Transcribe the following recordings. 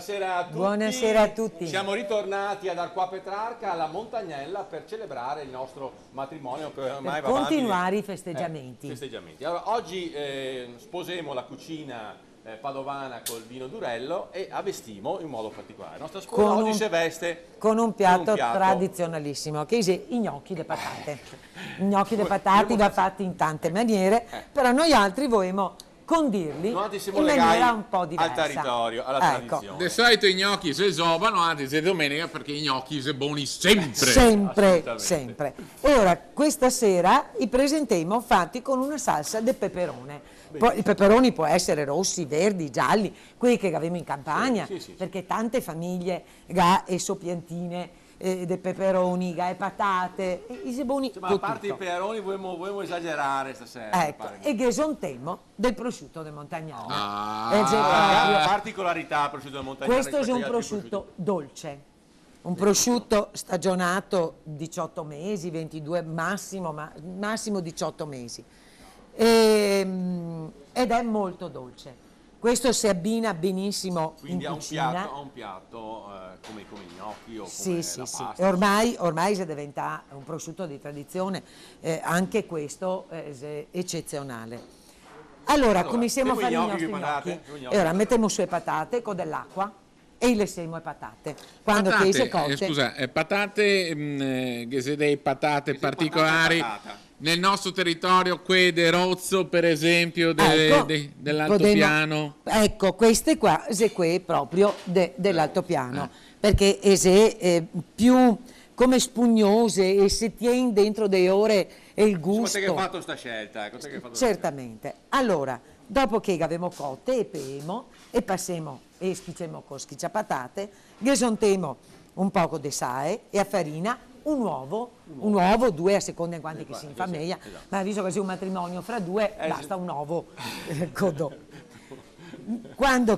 buonasera a tutti. Buonasera a tutti. Siamo ritornati ad Arquà Petrarca, alla Montagnella, per celebrare il nostro matrimonio che ormai va avanti. Continuare i festeggiamenti. Allora, oggi sposiamo la cucina padovana col vino Durello e avvestimo in modo particolare. La nostra sposa oggi si veste con un piatto tradizionalissimo, che è i gnocchi de patate. I gnocchi de patate va fatti in tante maniere, però noi altri vogliamo condirli in maniera un po' diversa. Al territorio, alla tradizione. Di solito i gnocchi si giovano, anzi di domenica, perché i gnocchi sono buoni sempre. Sempre. E ora, questa sera i presenteremo fatti con una salsa de peperone. Poi, i peperoni può essere rossi, verdi, gialli, quelli che abbiamo in campagna, perché tante famiglie e soppiantine dei peperoni, e patate, i buoni. Ma a parte i peperoni vogliamo esagerare stasera. Ecco, e che son temo del prosciutto del Montagnano. La particolarità del prosciutto del Montagnano. Questo è un prosciutto dolce. Un prosciutto stagionato 18 mesi, 22 massimo 18 mesi. Ed è molto dolce. Questo si abbina benissimo in cucina. A un piatto come i gnocchi o come sì. la pasta. Ormai si diventa un prosciutto di tradizione, anche questo è eccezionale. Allora, cominciamo a fare i nostri gnocchi. E ora mettiamo su le patate con dell'acqua e le semo le patate. Quando patate, cotte. Scusa, patate, che se dei patate particolari. Nel nostro territorio, quelle de Rozzo, per esempio, dell'altopiano. Ecco, queste qua, se qui proprio dell'altopiano, perché è più come spugnose e si tiene dentro delle ore e il gusto. Quanto che hai fatto sta scelta? Certamente. Allora, dopo che abbiamo cotte e pemo e passiamo e schicciamo con schicciapatate, ghesontemo un poco di sale e a farina un uovo, due a seconda in quanti che si fa meglio, ma visto che c'è un matrimonio fra due, basta un uovo codò. Quando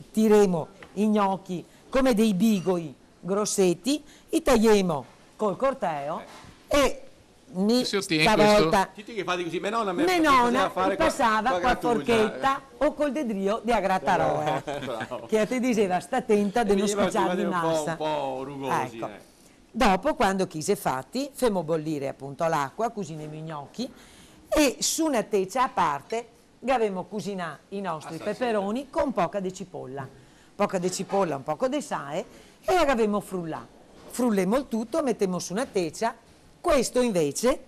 tiremo i gnocchi come dei bigoi grossetti, li tagliamo col corteo e stavolta che fate così, mia nonna passava con la forchetta o col dedrio di agrattarola, che ti diceva sta attenta di non spicciarli in massa. Un po' rugosi. Ecco. Dopo, quando chi si è fatti, facciamo bollire appunto l'acqua, cuciniamo i gnocchi e su una teccia a parte abbiamo cucinato i nostri peperoni con poca di cipolla, un poco di sale e abbiamo frullato. Frulliamo il tutto, mettiamo su una teccia. Questo invece,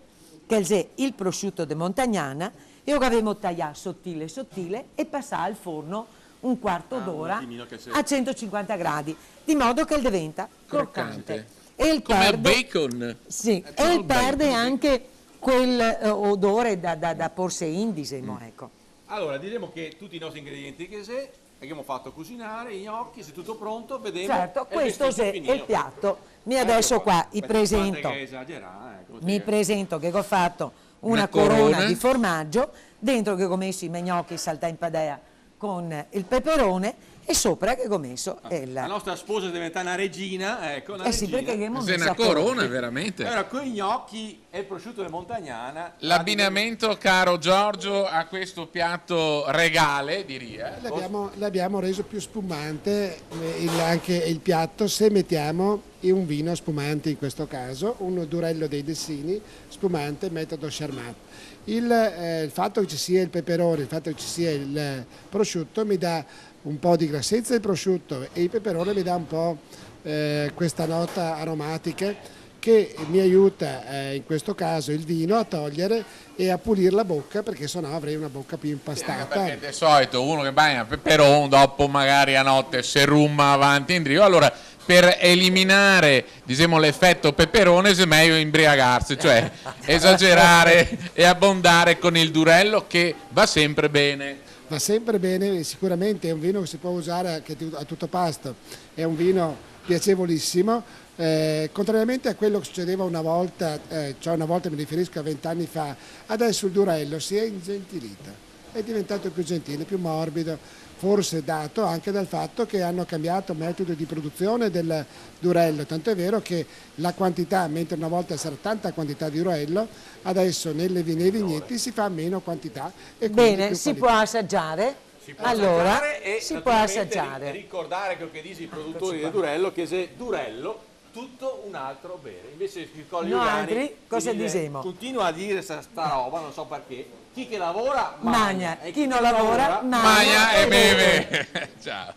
che è il prosciutto de Montagnana, e lo abbiamo tagliato sottile e passato al forno un quarto d'ora a 150 gradi, di modo che diventa croccante. E il come bacon. Sì, e il perde anche quel odore da porse indise, ecco. Allora, diremo che tutti i nostri ingredienti che abbiamo fatto cucinare, i gnocchi, se tutto pronto, vediamo. Certo, questo è il piatto. Adesso qua mi presento che ho fatto una corona di formaggio, dentro che ho messo i gnocchi saltà in padea con il peperone, e sopra che ho messo la nostra sposa è diventata una regina, ecco, una regina. Sì, perché abbiamo messo una corona, veramente. Allora, con i gnocchi e il prosciutto della Montagnana. L'abbinamento, caro Giorgio, a questo piatto regale, direi. L'abbiamo reso più spumante anche il piatto se mettiamo un vino spumante, in questo caso, un Durello dei Dessini, spumante, metodo Charmat. Il fatto che ci sia il peperone, il fatto che ci sia il prosciutto mi dà un po' di grassezza il prosciutto e il peperone mi dà un po' questa nota aromatica che mi aiuta in questo caso il vino a togliere e a pulire la bocca, perché sennò avrei una bocca più impastata. Perché di solito uno che bagna peperone dopo magari a notte si rumma avanti e indietro, allora per eliminare, diciamo, l'effetto peperone è meglio imbriagarsi, cioè esagerare e abbondare con il Durello, che va sempre bene. Va sempre bene, sicuramente è un vino che si può usare anche a tutto pasto, è un vino piacevolissimo, contrariamente a quello che succedeva una volta, cioè una volta mi riferisco a 20 anni fa, adesso il Durello si è ingentilito, è diventato più gentile, più morbido, forse dato anche dal fatto che hanno cambiato metodo di produzione del Durello, tanto è vero che la quantità, mentre una volta c'era tanta quantità di Durello, adesso nei vigneti si fa meno quantità. E bene, si può assaggiare? Allora, assaggiare e si può naturalmente assaggiare. ricordare quello che dice i produttori di Durello, che se Durello tutto un altro bere. Invece il Colli No, Ugani altri, cosa diciamo? continua a dire sta roba, non so perché. Chi che lavora Magna, e chi non lavora, Magna e beve. Ciao.